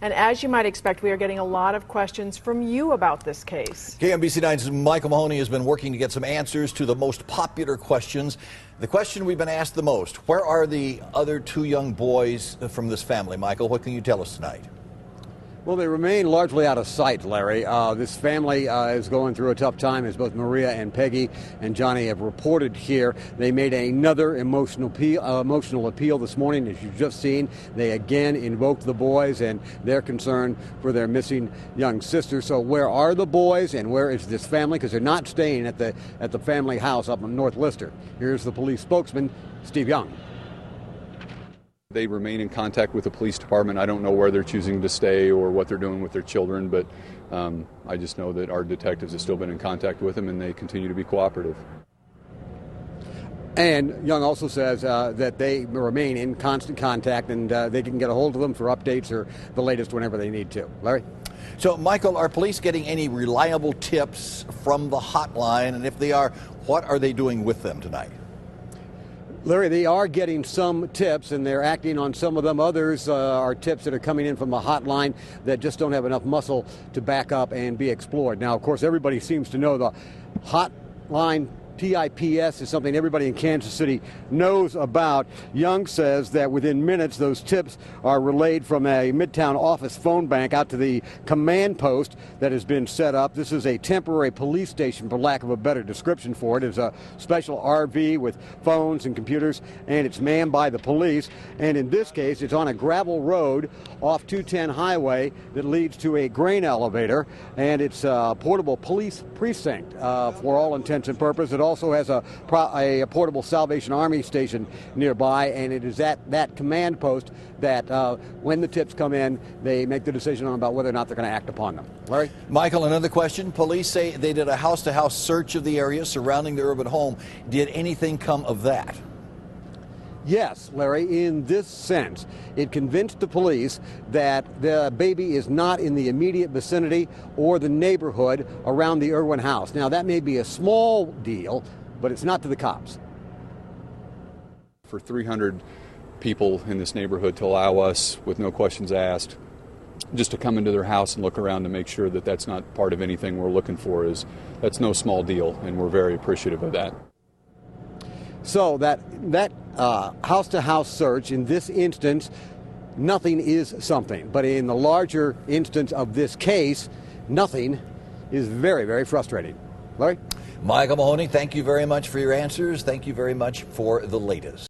And as you might expect, we are getting a lot of questions from you about this case. KMBC 9's Michael Mahoney has been working to get some answers to the most popular questions. The question we've been asked the most: where are the other two young boys from this family? Michael, what can you tell us tonight? Well, they remain largely out of sight, Larry. This family is going through a tough time, as both Maria and Peggy and Johnny have reported here. They made another emotional appeal this morning, as you've just seen. They again invoked the boys and their concern for their missing young sister. So where are the boys and where is this family? Because they're not staying at the family house up in North Lister. Here's the police spokesman, Steve Young. They remain in contact with the police department. I don't know where they're choosing to stay or what they're doing with their children, but I just know that our detectives have still been in contact with them and they continue to be cooperative. And Young also says that they remain in constant contact and they can get a hold of them for updates or the latest whenever they need to. Larry? So, Michael, are police getting any reliable tips from the hotline? And if they are, what are they doing with them tonight? Larry, they are getting some tips, and they're acting on some of them. Others are tips that are coming in from the hotline that just don't have enough muscle to back up and be explored. Now, of course, everybody seems to know the hotline TIPS is something everybody in Kansas City knows about. Young says that within minutes, those tips are relayed from a Midtown office phone bank out to the command post that has been set up. This is a temporary police station, for lack of a better description for it. It's a special RV with phones and computers, and it's manned by the police. And in this case, it's on a gravel road off 210 highway that leads to a grain elevator, and it's a portable police precinct for all intents and purposes. It also has a portable Salvation Army station nearby, and it is at that command post that when the tips come in, they make the decision about whether or not they're going to act upon them. Larry? Michael, another question. Police say they did a house-to-house search of the area surrounding the urban home. Did anything come of that? Yes, Larry, in this sense, it convinced the police that the baby is not in the immediate vicinity or the neighborhood around the Irwin house. Now, that may be a small deal, but it's not to the cops. For 300 people in this neighborhood to allow us, with no questions asked, just to come into their house and look around to make sure that that's not part of anything we're looking for, that's no small deal, and we're very appreciative of that. So that house-to-house search, in this instance, nothing is something. But in the larger instance of this case, nothing is very, very frustrating. Larry? Michael Mahoney, thank you very much for your answers. Thank you very much for the latest.